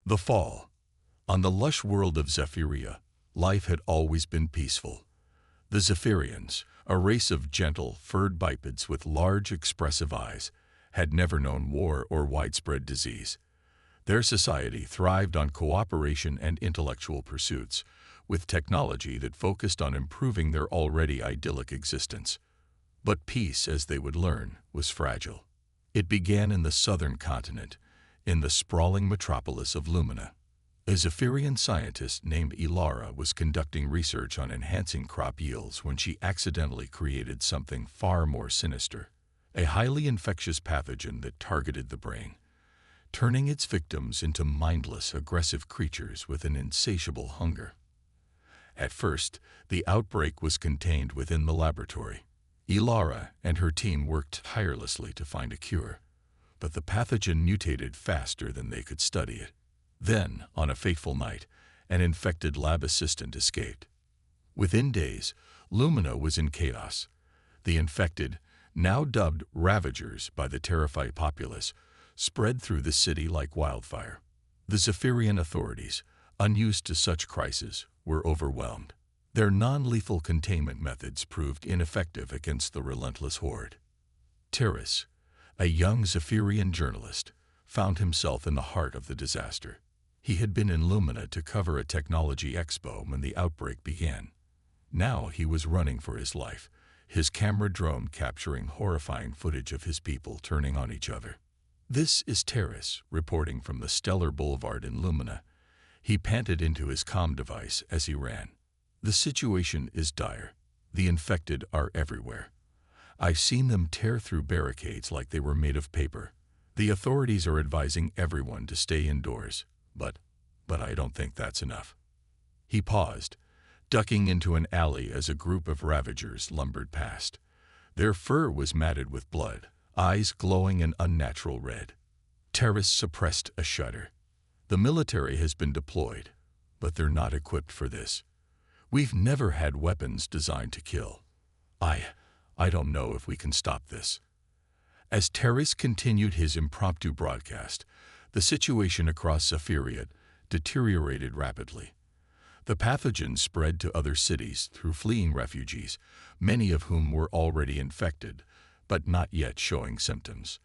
The Fall. On the lush world of Zephyria, life had always been peaceful. The Zephyrians, a race of gentle, furred bipeds with large, expressive eyes, had never known war or widespread disease. Their society thrived on cooperation and intellectual pursuits, with technology that focused on improving their already idyllic existence. But peace, as they would learn, was fragile. It began in the southern continent, in the sprawling metropolis of Lumina. A Zephyrian scientist named Ilara was conducting research on enhancing crop yields when she accidentally created something far more sinister, a highly infectious pathogen that targeted the brain, turning its victims into mindless, aggressive creatures with an insatiable hunger. At first, the outbreak was contained within the laboratory. Ilara and her team worked tirelessly to find a cure, but the pathogen mutated faster than they could study it. Then, on a fateful night, an infected lab assistant escaped. Within days, Lumina was in chaos. The infected, now dubbed Ravagers by the terrified populace, spread through the city like wildfire. The Zephyrian authorities, unused to such crises, were overwhelmed. Their non-lethal containment methods proved ineffective against the relentless horde. Terrace, a young Zephyrian journalist, found himself in the heart of the disaster. He had been in Lumina to cover a technology expo when the outbreak began. Now he was running for his life, his camera drone capturing horrifying footage of his people turning on each other. "This is Terrace, reporting from the Stellar Boulevard in Lumina." He panted into his comm device as he ran. "The situation is dire. The infected are everywhere. I've seen them tear through barricades like they were made of paper. The authorities are advising everyone to stay indoors, but I don't think that's enough." He paused, ducking into an alley as a group of Ravagers lumbered past. Their fur was matted with blood, eyes glowing an unnatural red. Terrace suppressed a shudder. "The military has been deployed, but they're not equipped for this. We've never had weapons designed to kill. I don't know if we can stop this." As Terrace continued his impromptu broadcast, the situation across Zephyria deteriorated rapidly. The pathogen spread to other cities through fleeing refugees, many of whom were already infected, but not yet showing symptoms.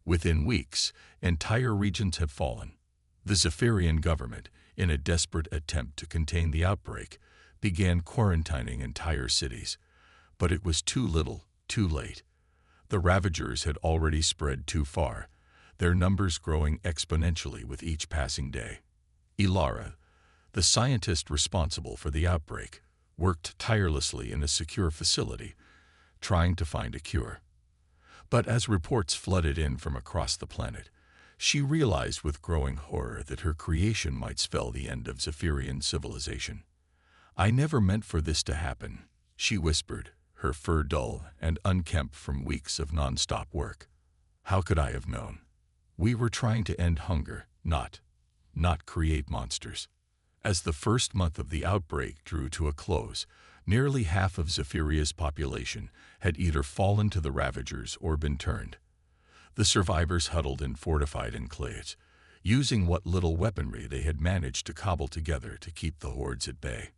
Within weeks, entire regions had fallen. The Zephyrian government, in a desperate attempt to contain the outbreak, began quarantining entire cities. But it was too little, too late. The Ravagers had already spread too far, their numbers growing exponentially with each passing day. Ilara, the scientist responsible for the outbreak, worked tirelessly in a secure facility, trying to find a cure. But as reports flooded in from across the planet, she realized with growing horror that her creation might spell the end of Zephyrian civilization. "I never meant for this to happen," she whispered, her fur dull and unkempt from weeks of non-stop work. "How could I have known? We were trying to end hunger, not create monsters." As the first month of the outbreak drew to a close, nearly half of Zephyrria's population had either fallen to the Ravagers or been turned. The survivors huddled in fortified enclaves, using what little weaponry they had managed to cobble together to keep the hordes at bay.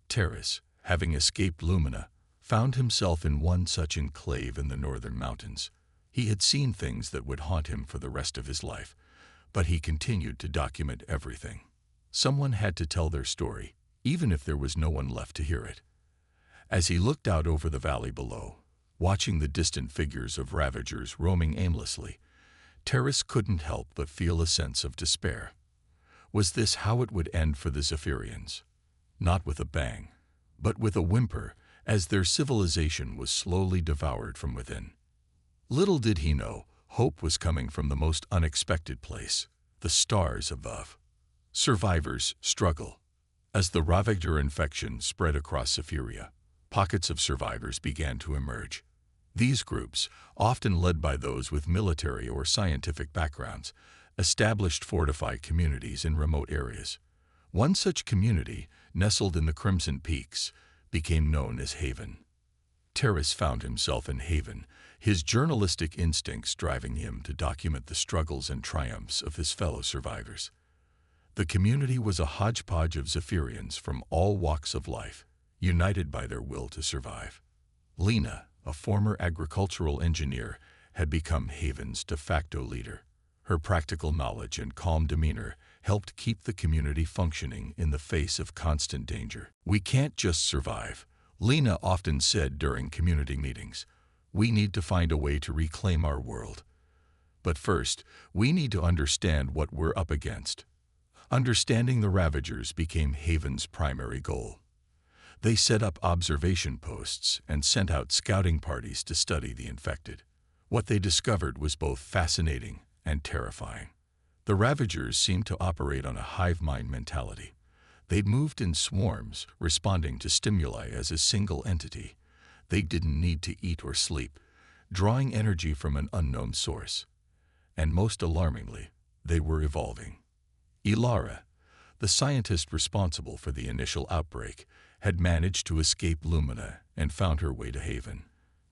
Terrace, having escaped Lumina, found himself in one such enclave in the northern mountains. He had seen things that would haunt him for the rest of his life, but he continued to document everything. Someone had to tell their story, even if there was no one left to hear it. As he looked out over the valley below, watching the distant figures of Ravagers roaming aimlessly, Terrace couldn't help but feel a sense of despair. Was this how it would end for the Zephyrians? Not with a bang, but with a whimper, as their civilization was slowly devoured from within. Little did he know, hope was coming from the most unexpected place, the stars above. Survivors struggle. As the Ravager infection spread across Zephyria, pockets of survivors began to emerge. These groups, often led by those with military or scientific backgrounds, established fortified communities in remote areas. One such community, nestled in the Crimson Peaks, became known as Haven. Terrace found himself in Haven, his journalistic instincts driving him to document the struggles and triumphs of his fellow survivors. The community was a hodgepodge of Zephyrians from all walks of life, united by their will to survive. Lena, a former agricultural engineer, had become Haven's de facto leader. Her practical knowledge and calm demeanor helped keep the community functioning in the face of constant danger. "We can't just survive," Lena often said during community meetings. "We need to find a way to reclaim our world. But first, we need to understand what we're up against." Understanding the Ravagers became Haven's primary goal. They set up observation posts and sent out scouting parties to study the infected. What they discovered was both fascinating and terrifying. The Ravagers seemed to operate on a hive mind mentality. They moved in swarms, responding to stimuli as a single entity. They didn't need to eat or sleep, drawing energy from an unknown source. And most alarmingly, they were evolving. Ilara, the scientist responsible for the initial outbreak, had managed to escape Lumina and found her way to Haven.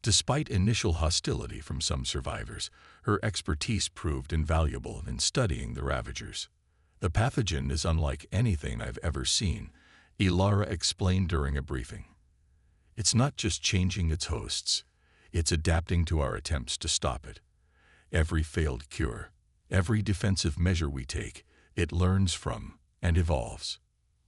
Despite initial hostility from some survivors, her expertise proved invaluable in studying the Ravagers. "The pathogen is unlike anything I've ever seen," Ilara explained during a briefing. "It's not just changing its hosts, it's adapting to our attempts to stop it. Every failed cure, every defensive measure we take, it learns from and evolves."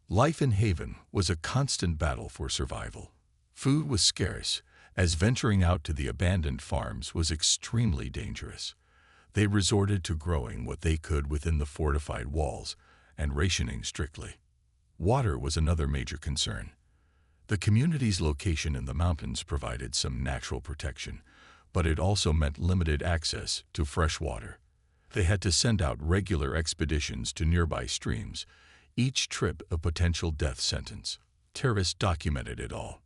Life in Haven was a constant battle for survival. Food was scarce, as venturing out to the abandoned farms was extremely dangerous. They resorted to growing what they could within the fortified walls and rationing strictly. Water was another major concern. The community's location in the mountains provided some natural protection, but it also meant limited access to fresh water. They had to send out regular expeditions to nearby streams, each trip a potential death sentence. Terrace documented it all.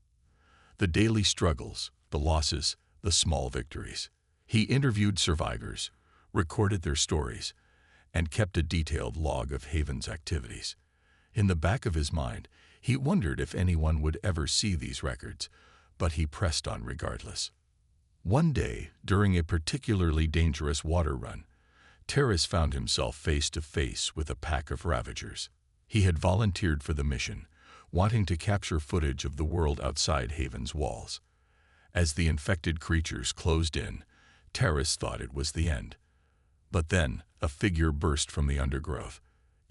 The daily struggles, the losses, the small victories. He interviewed survivors, recorded their stories, and kept a detailed log of Haven's activities. In the back of his mind, he wondered if anyone would ever see these records, but he pressed on regardless. One day, during a particularly dangerous water run, Terrace found himself face to face with a pack of Ravagers. He had volunteered for the mission, wanting to capture footage of the world outside Haven's walls. As the infected creatures closed in, Terrace thought it was the end. But then, a figure burst from the undergrowth.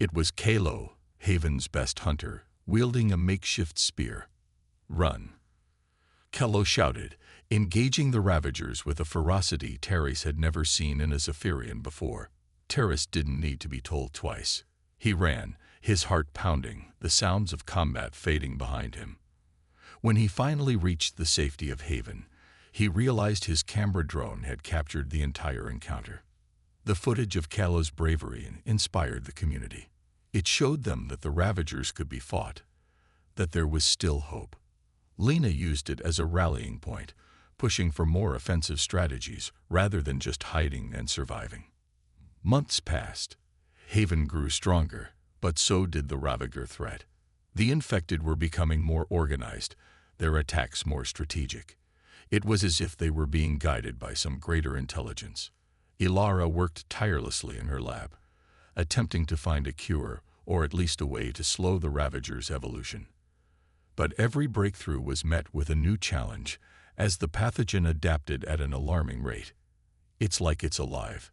It was Kalo, Haven's best hunter, wielding a makeshift spear. "Run!" Kalo shouted, engaging the Ravagers with a ferocity Terrace had never seen in a Zephyrian before. Terrace didn't need to be told twice. He ran, his heart pounding, the sounds of combat fading behind him. When he finally reached the safety of Haven, he realized his camera drone had captured the entire encounter. The footage of Kalo's bravery inspired the community. It showed them that the Ravagers could be fought, that there was still hope. Lena used it as a rallying point, pushing for more offensive strategies rather than just hiding and surviving. Months passed. Haven grew stronger, but so did the Ravager threat. The infected were becoming more organized, their attacks more strategic. It was as if they were being guided by some greater intelligence. Ilara worked tirelessly in her lab, attempting to find a cure or at least a way to slow the Ravagers' evolution. But every breakthrough was met with a new challenge, as the pathogen adapted at an alarming rate. "It's like it's alive,"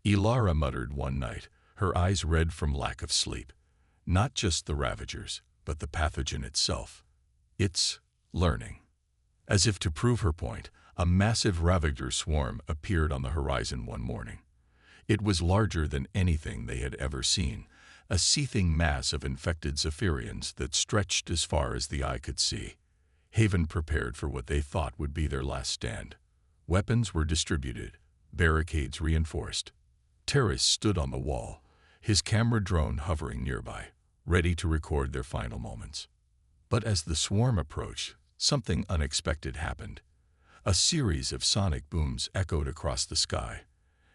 Ilara muttered one night, her eyes red from lack of sleep. Not just the Ravagers, but the pathogen itself. "It's learning." As if to prove her point, a massive Ravager swarm appeared on the horizon one morning. It was larger than anything they had ever seen, a seething mass of infected Zephyrians that stretched as far as the eye could see. Haven prepared for what they thought would be their last stand. Weapons were distributed, barricades reinforced. Terrace stood on the wall, his camera drone hovering nearby, ready to record their final moments. But as the swarm approached, something unexpected happened. A series of sonic booms echoed across the sky,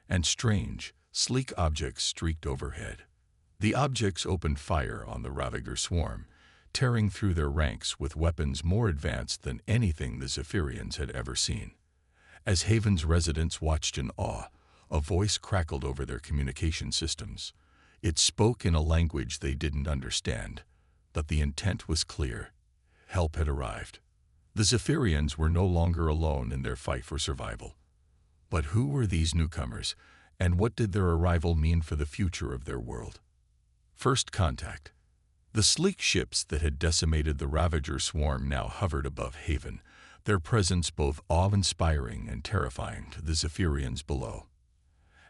and strange, sleek objects streaked overhead. The objects opened fire on the Ravager swarm, tearing through their ranks with weapons more advanced than anything the Zephyrians had ever seen. As Haven's residents watched in awe, a voice crackled over their communication systems. It spoke in a language they didn't understand, but the intent was clear. Help had arrived. The Zephyrians were no longer alone in their fight for survival. But who were these newcomers, and what did their arrival mean for the future of their world? First contact. The sleek ships that had decimated the Ravager swarm now hovered above Haven, their presence both awe-inspiring and terrifying to the Zephyrians below.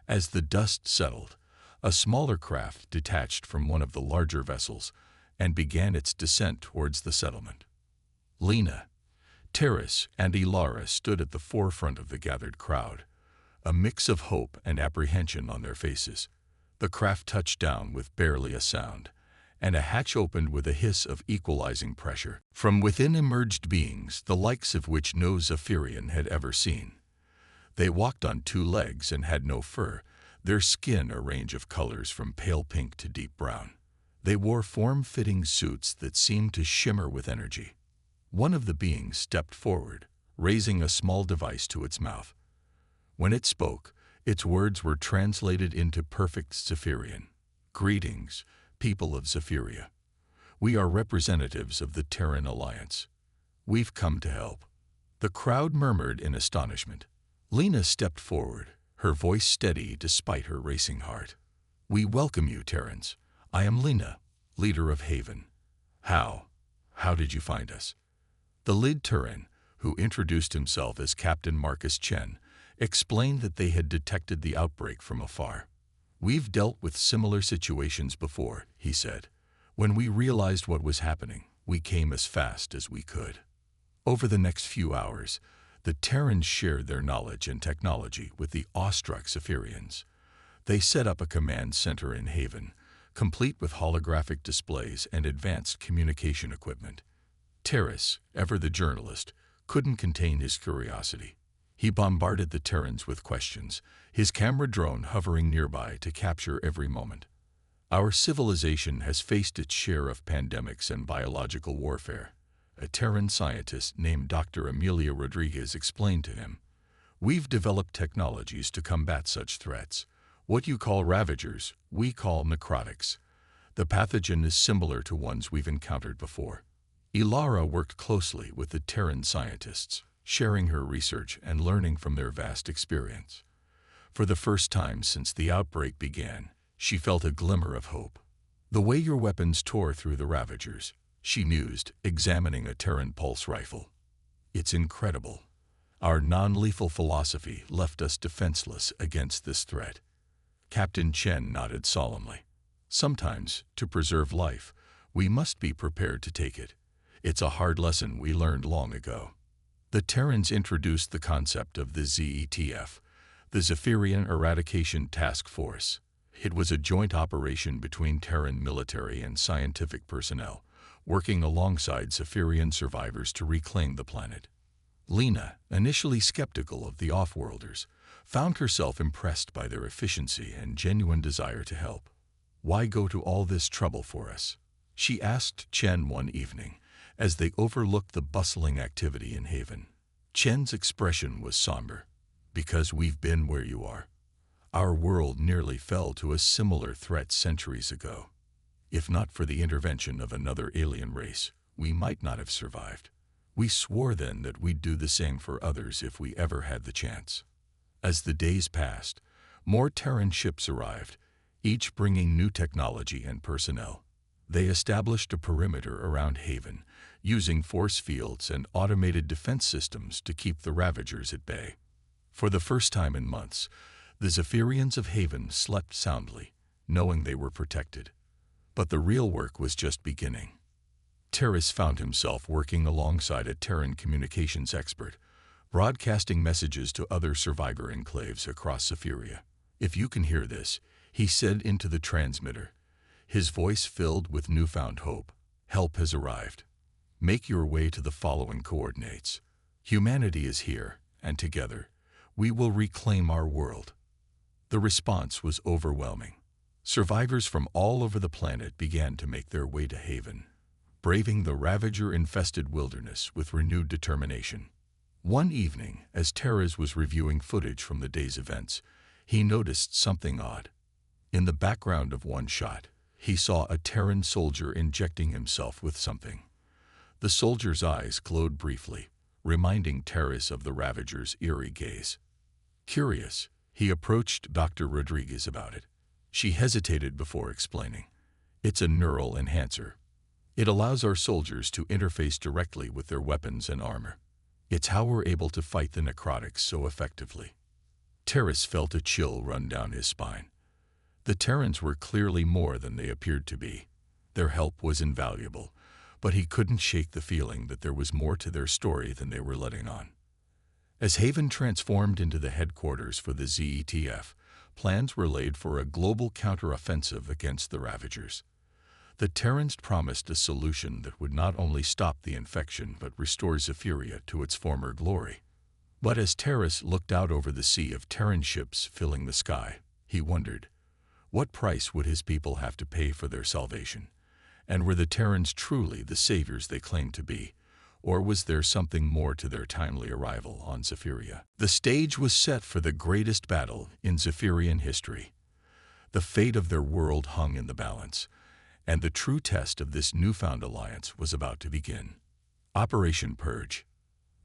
As the dust settled, a smaller craft detached from one of the larger vessels and began its descent towards the settlement. Lena, Terrace, and Ilara stood at the forefront of the gathered crowd, a mix of hope and apprehension on their faces. The craft touched down with barely a sound, and a hatch opened with a hiss of equalizing pressure. From within emerged beings, the likes of which no Zephyrian had ever seen. They walked on two legs and had no fur, their skin a range of colors from pale pink to deep brown. They wore form-fitting suits that seemed to shimmer with energy. One of the beings stepped forward, raising a small device to its mouth. When it spoke, its words were translated into perfect Zephyrian. "Greetings, people of Zephyria. We are representatives of the Terran Alliance. We've come to help." The crowd murmured in astonishment. Lena stepped forward, her voice steady despite her racing heart. "We welcome you, Terrans. I am Lena, leader of Haven. How did you find us?" The lead Terran, who introduced himself as Captain Marcus Chen, explained that they had detected the outbreak from afar. "We've dealt with similar situations before," he said. "When we realized what was happening, we came as fast as we could." Over the next few hours, the Terrans shared their knowledge and technology with the awestruck Zephyrians. They set up a command center in Haven, complete with holographic displays and advanced communication equipment. Terrace, ever the journalist, couldn't contain his curiosity. He bombarded the Terrans with questions, his camera drone hovering nearby to capture every moment. "Our civilization has faced its share of pandemics and biological warfare," a Terran scientist named Dr. Amelia Rodriguez explained to him. "We've developed technologies to combat such threats. What you call ravagers, we call necrotics. The pathogen is similar to ones we've encountered before." Ilara worked closely with the Terran scientists, sharing her research and learning from their vast experience. For the first time since the outbreak began, she felt a glimmer of hope. "The way your weapons tore through the Ravagers," she mused, examining a Terran pulse rifle. "It's incredible. Our non-lethal philosophy left us defenseless against this threat." Captain Chen nodded solemnly. "Sometimes, to preserve life, we must be prepared to take it. It's a hard lesson we learned long ago." The Terrans introduced the concept of the ZETF, the Zephyrian Eradication Task Force. It was a joint operation between Terran military and scientific personnel, working alongside Zephyrian survivors to reclaim the planet. Lena, initially skeptical of the Offworlders, found herself impressed by their efficiency and genuine desire to help. "Why go to all this trouble for us?" she asked Chen one evening, as they overlooked the bustling activity in Haven. Chen's expression was somber. "Because we've been where you are. Our world nearly fell to a similar threat centuries ago. If not for the intervention of another alien race, we might not have survived. We swore then that we'd do the same for others if we ever had the chance." As the days passed, more Terran ships arrived, each bringing new technology and personnel. They established a perimeter around Haven, using force fields and automated defense systems to keep the Ravagers at bay. For the first time in months, the Zephyrians of Haven slept soundly, knowing they were protected. But the real work was just beginning. Terrace found himself working alongside a Terran communications expert, broadcasting messages to other survivor enclaves across Zephyria. "If you can hear this," he said into the transmitter, his voice filled with newfound hope, "help has arrived. Make your way to the following coordinates. Humanity is here, and together, we will reclaim our world." The response was overwhelming. Survivors from all over the planet began to make their way to Haven, braving the Ravager-infested wilderness with renewed determination. One evening, as Terrace was reviewing footage from the day's events, he noticed something odd. In the background of one shot, he saw a Terran soldier injecting himself with something. The soldier's eyes glowed briefly, reminding Terrace of the Ravager's eerie gaze. Curious, he approached Dr. Rodriguez about it. She hesitated before explaining. It's a neural enhancer. It allows our soldiers to interface directly with their weapons and armor. It's how we're able to fight the necrotics so effectively. Terrace felt a chill run down his spine. The Terrans were clearly more than they appeared to be. Their help was invaluable, but he couldn't shake the feeling that there was more to their story than they were letting on. As Haven transformed into the headquarters for the ZETF, plans were laid for a global counteroffensive against the Ravagers. The Terrans promised a solution that would not only stop the infection but restore Zephyria to its former glory. But as Terrace looked out over the sea of Terran ships filling the sky, he wondered, what price would his people have to pay for their salvation? And were the Terrans truly the saviors they claimed to be? Or was there something more to their timely arrival on Zephyria? The stage was set for the greatest battle in Zephyrian history. The fate of their world hung in the balance, and the true test of this newfound alliance was about to begin. Operation Purge.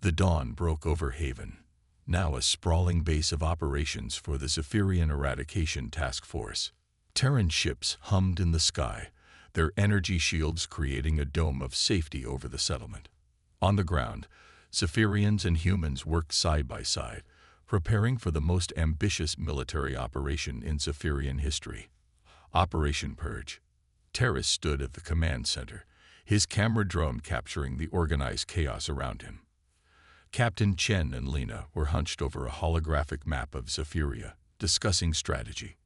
The dawn broke over Haven, now a sprawling base of operations for the Zephyrian Eradication Task Force. Terran ships hummed in the sky, their energy shields creating a dome of safety over the settlement. On the ground, Zephyrians and humans worked side by side, preparing for the most ambitious military operation in Zephyrian history. Operation Purge. Terrace stood at the command center, his camera drone capturing the organized chaos around him. Captain Chen and Lena were hunched over a holographic map of Zephyria, discussing strategy.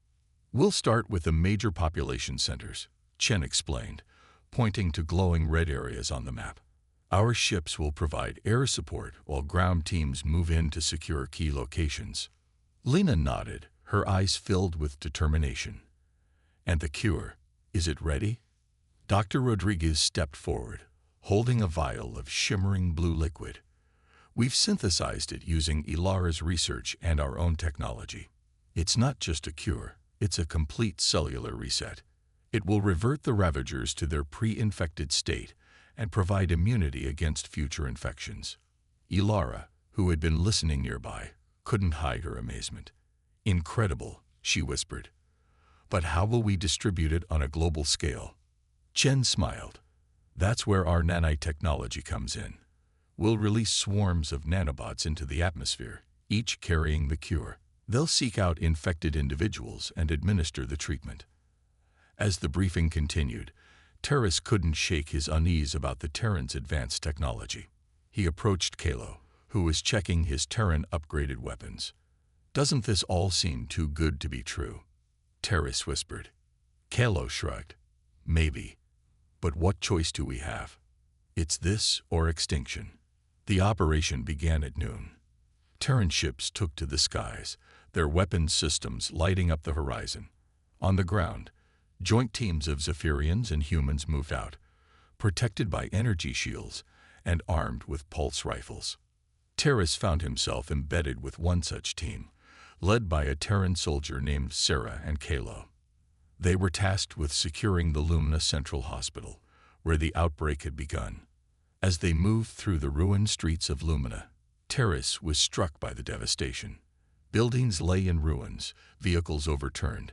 We'll start with the major population centers, Chen explained, pointing to glowing red areas on the map. Our ships will provide air support while ground teams move in to secure key locations. Lena nodded, her eyes filled with determination. And the cure, is it ready? Dr. Rodriguez stepped forward, holding a vial of shimmering blue liquid. We've synthesized it using Ilara's research and our own technology. It's not just a cure, it's a complete cellular reset. It will revert the Ravagers to their pre-infected state and provide immunity against future infections. Ilara, who had been listening nearby, couldn't hide her amazement. Incredible, she whispered. But how will we distribute it on a global scale? Chen smiled. That's where our nanite technology comes in. We'll release swarms of nanobots into the atmosphere, each carrying the cure. They'll seek out infected individuals and administer the treatment. As the briefing continued, Terrace couldn't shake his unease about the Terran's advanced technology. He approached Kalo, who was checking his Terran upgraded weapons. Doesn't this all seem too good to be true? Terrace whispered. Kalo shrugged. Maybe. But what choice do we have? It's this or extinction. The operation began at noon. Terran ships took to the skies, their weapons systems lighting up the horizon. On the ground, joint teams of Zephyrians and humans moved out, protected by energy shields and armed with pulse rifles. Terrace found himself embedded with one such team, led by a Terran soldier named Sarah and Kalo. They were tasked with securing the Lumina Central Hospital, where the outbreak had begun. As they moved through the ruined streets of Lumina, Terrace was struck by the devastation. Buildings lay in ruins, vehicles overturned,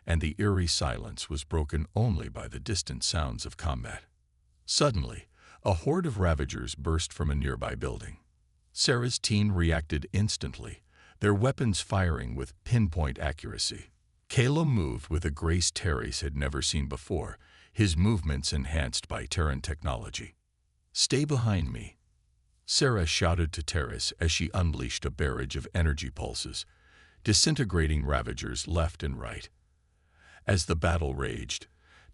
and the eerie silence was broken only by the distant sounds of combat. Suddenly, a horde of Ravagers burst from a nearby building. Sarah's team reacted instantly, their weapons firing with pinpoint accuracy. Kalo moved with a grace Terrace had never seen before, his movements enhanced by Terran technology. "Stay behind me," Sarah shouted to Terrace as she unleashed a barrage of energy pulses, disintegrating Ravagers left and right. As the battle raged,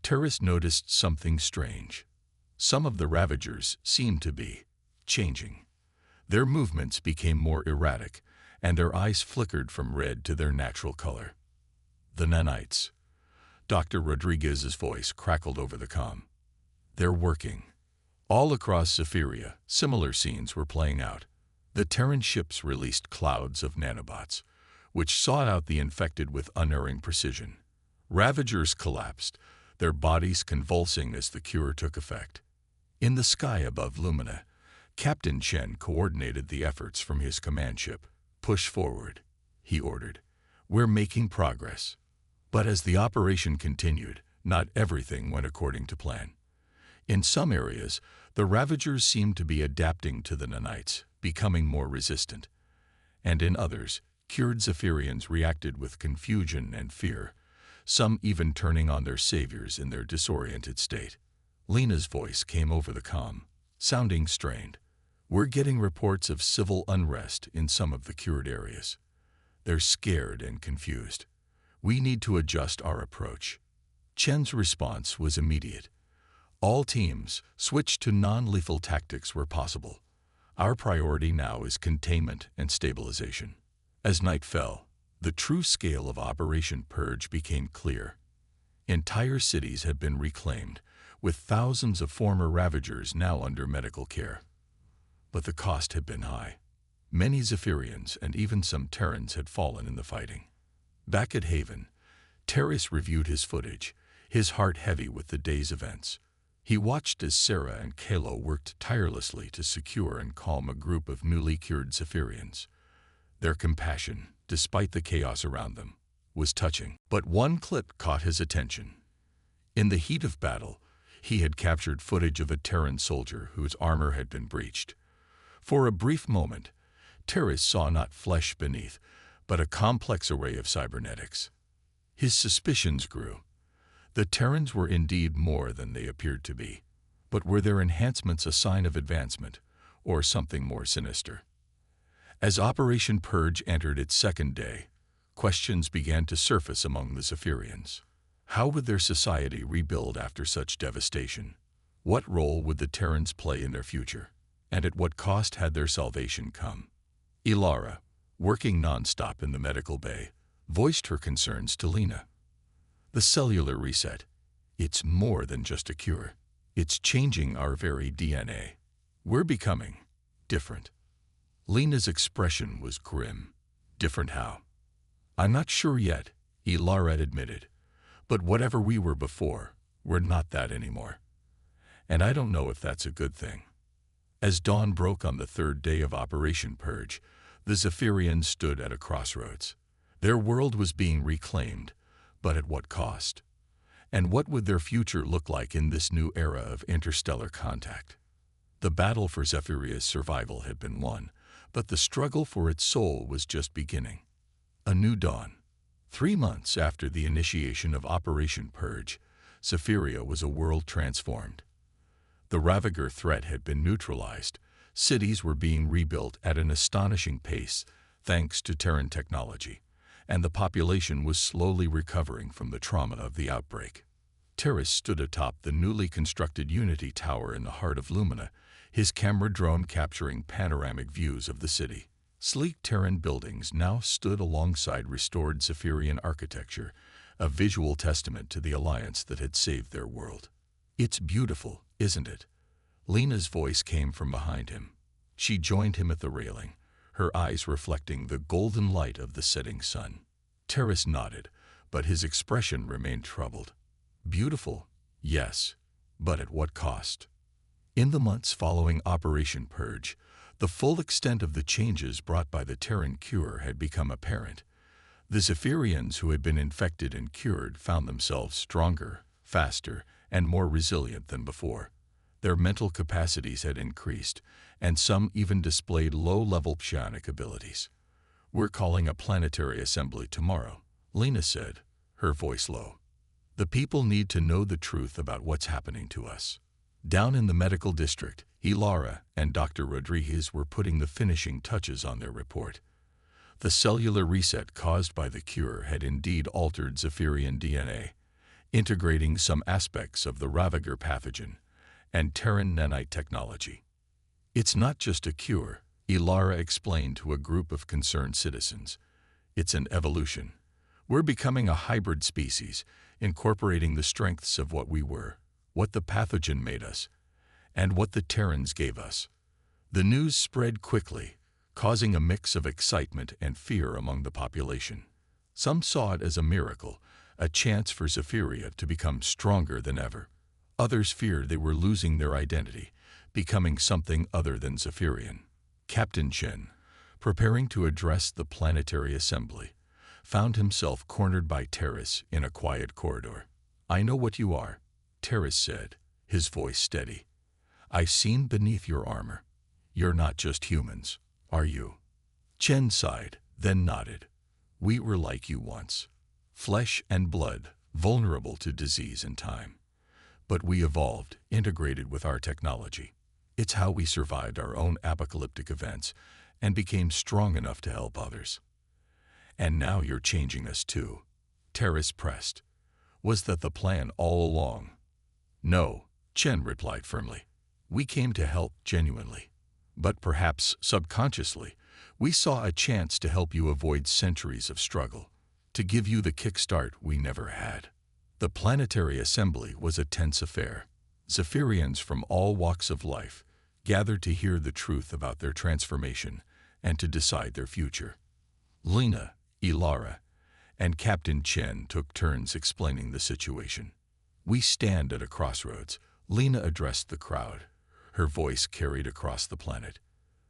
Terrace noticed something strange. Some of the Ravagers seemed to be changing. Their movements became more erratic, and their eyes flickered from red to their natural color. The Nanites. Dr. Rodriguez's voice crackled over the comm. They're working. All across Zephyria, similar scenes were playing out. The Terran ships released clouds of nanobots, which sought out the infected with unerring precision. Ravagers collapsed, their bodies convulsing as the cure took effect. In the sky above Lumina, Captain Chen coordinated the efforts from his command ship. "Push forward," he ordered. "We're making progress." But as the operation continued, not everything went according to plan. In some areas, the Ravagers seemed to be adapting to the Nanites, becoming more resistant. And in others, cured Zephyrians reacted with confusion and fear, some even turning on their saviors in their disoriented state. Lena's voice came over the comm, sounding strained. "We're getting reports of civil unrest in some of the cured areas. They're scared and confused. We need to adjust our approach." Chen's response was immediate. "All teams, switch to non-lethal tactics where possible. Our priority now is containment and stabilization." As night fell, the true scale of Operation Purge became clear. Entire cities had been reclaimed, with thousands of former Ravagers now under medical care. But the cost had been high. Many Zephyrians and even some Terrans had fallen in the fighting. Back at Haven, Terrace reviewed his footage, his heart heavy with the day's events. He watched as Sarah and Kalo worked tirelessly to secure and calm a group of newly cured Zephyrians. Their compassion, despite the chaos around them, was touching. But one clip caught his attention. In the heat of battle, he had captured footage of a Terran soldier whose armor had been breached. For a brief moment, Terrace saw not flesh beneath, but a complex array of cybernetics. His suspicions grew. The Terrans were indeed more than they appeared to be, but were their enhancements a sign of advancement, or something more sinister? As Operation Purge entered its second day, questions began to surface among the Zephyrians. How would their society rebuild after such devastation? What role would the Terrans play in their future? And at what cost had their salvation come? Ilara, working non-stop in the medical bay, voiced her concerns to Lena. "The cellular reset. It's more than just a cure. It's changing our very DNA. We're becoming different." Lena's expression was grim. "Different how?" "I'm not sure yet," Ilara admitted. "But whatever we were before, we're not that anymore. And I don't know if that's a good thing." As dawn broke on the third day of Operation Purge, the Zephyrians stood at a crossroads. Their world was being reclaimed, but at what cost? And what would their future look like in this new era of interstellar contact? The battle for Zephyria's survival had been won, but the struggle for its soul was just beginning. A new dawn. 3 months after the initiation of Operation Purge, Zephyria was a world transformed. The Ravager threat had been neutralized. Cities were being rebuilt at an astonishing pace thanks to Terran technology, and the population was slowly recovering from the trauma of the outbreak. Terrace stood atop the newly constructed Unity Tower in the heart of Lumina, his camera drone capturing panoramic views of the city. Sleek Terran buildings now stood alongside restored Zephyrian architecture, a visual testament to the alliance that had saved their world. "It's beautiful, isn't it?" Lena's voice came from behind him. She joined him at the railing, her eyes reflecting the golden light of the setting sun. Terrace nodded, but his expression remained troubled. "Beautiful, yes, but at what cost?" In the months following Operation Purge, the full extent of the changes brought by the Terran cure had become apparent. The Zephyrians who had been infected and cured found themselves stronger, faster, and more resilient than before. Their mental capacities had increased, and some even displayed low-level psionic abilities. "We're calling a planetary assembly tomorrow," Lena said, her voice low. "The people need to know the truth about what's happening to us." Down in the medical district, Ilara and Dr. Rodriguez were putting the finishing touches on their report. The cellular reset caused by the cure had indeed altered Zephyrian DNA, integrating some aspects of the Ravager pathogen and Terran nanite technology. "It's not just a cure," Ilara explained to a group of concerned citizens. "It's an evolution. We're becoming a hybrid species, incorporating the strengths of what we were, what the pathogen made us, and what the Terrans gave us." The news spread quickly, causing a mix of excitement and fear among the population. Some saw it as a miracle, a chance for Zephyria to become stronger than ever. Others feared they were losing their identity, becoming something other than Zephyrian. Captain Chen, preparing to address the planetary assembly, found himself cornered by Terrace in a quiet corridor. "I know what you are," Terrace said, his voice steady. "I've seen beneath your armor. You're not just humans, are you?" Chen sighed, then nodded. "We were like you once. Flesh and blood, vulnerable to disease and time. But we evolved, integrated with our technology. It's how we survived our own apocalyptic events and became strong enough to help others. And now you're changing us too." Terrace pressed. "Was that the plan all along?" "No," Chen replied firmly. "We came to help genuinely. But perhaps subconsciously, we saw a chance to help you avoid centuries of struggle, to give you the kickstart we never had." The planetary assembly was a tense affair. Zephyrians from all walks of life gathered to hear the truth about their transformation and to decide their future. Lena, Ilara, and Captain Chen took turns explaining the situation. "We stand at a crossroads," Lena addressed the crowd, her voice carried across the planet.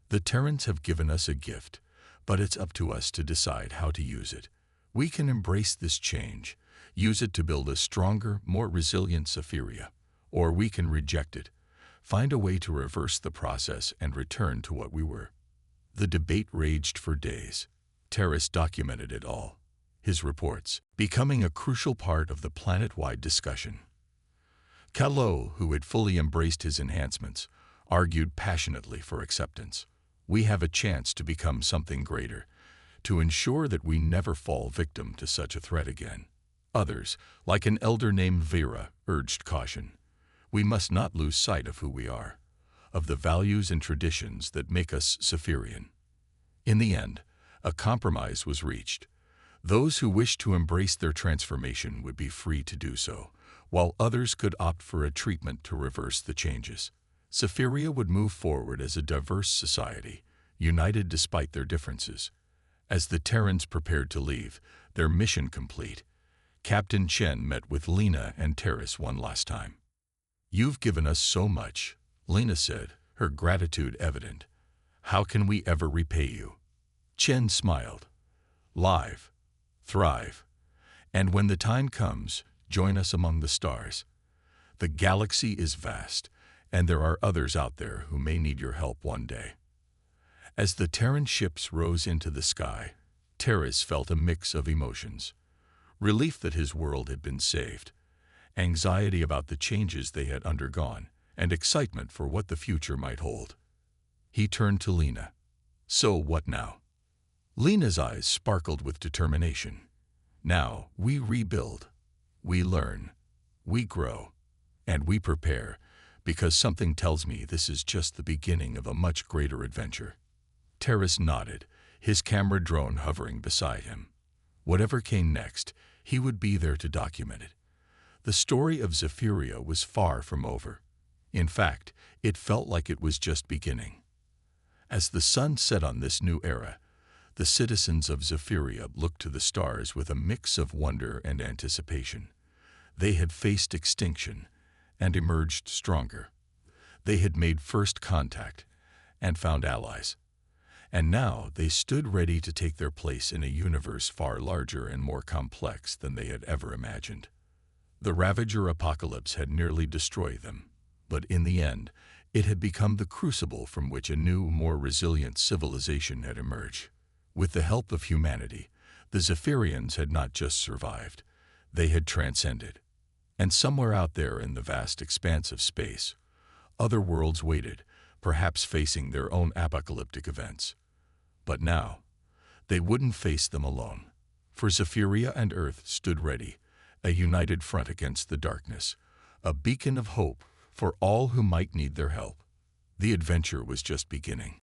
"The Terrans have given us a gift, but it's up to us to decide how to use it. We can embrace this change, use it to build a stronger, more resilient Zephyria, or we can reject it, find a way to reverse the process and return to what we were." The debate raged for days. Terrace documented it all, his reports becoming a crucial part of the planet-wide discussion. Calo, who had fully embraced his enhancements, argued passionately for acceptance. "We have a chance to become something greater, to ensure that we never fall victim to such a threat again." Others, like an elder named Vera, urged caution. "We must not lose sight of who we are, of the values and traditions that make us Zephyrian." In the end, a compromise was reached. Those who wished to embrace their transformation would be free to do so, while others could opt for a treatment to reverse the changes. Zephyria would move forward as a diverse society, united despite their differences. As the Terrans prepared to leave, their mission complete, Captain Chen met with Lena and Terrace one last time. "You've given us so much," Lena said, her gratitude evident. "How can we ever repay you?" Chen smiled. "Live, thrive, and when the time comes, join us among the stars. The galaxy is vast, and there are others out there who may need your help one day." As the Terran ships rose into the sky, Terrace felt a mix of emotions. Relief that his world had been saved, anxiety about the changes they had undergone, and excitement for what the future might hold. He turned to Lena. "So what now?" Lena's eyes sparkled with determination. "Now we rebuild, we learn, we grow, and we prepare, because something tells me this is just the beginning of a much greater adventure." Terrace nodded, his camera drone hovering beside him. Whatever came next, he would be there to document it. The story of Zephyria was far from over. In fact, it felt like it was just beginning. As the sun set on this new era, the citizens of Zephyria looked to the stars with a mix of wonder and anticipation. They had faced extinction and emerged stronger. They had made first contact and found allies. And now they stood ready to take their place in a universe far larger and more complex than they had ever imagined. The Ravager apocalypse had nearly destroyed them, but in the end, it had become the crucible from which a new, more resilient civilization had emerged. With the help of humanity, the Zephyrians had not just survived, they had transcended. And somewhere out there in the vast expanse of space, other worlds waited, perhaps facing their own apocalyptic events. But now, they wouldn't face them alone. For Zephyria and Earth stood ready, a united front against the darkness, a beacon of hope for all who might need their help. The adventure was just beginning.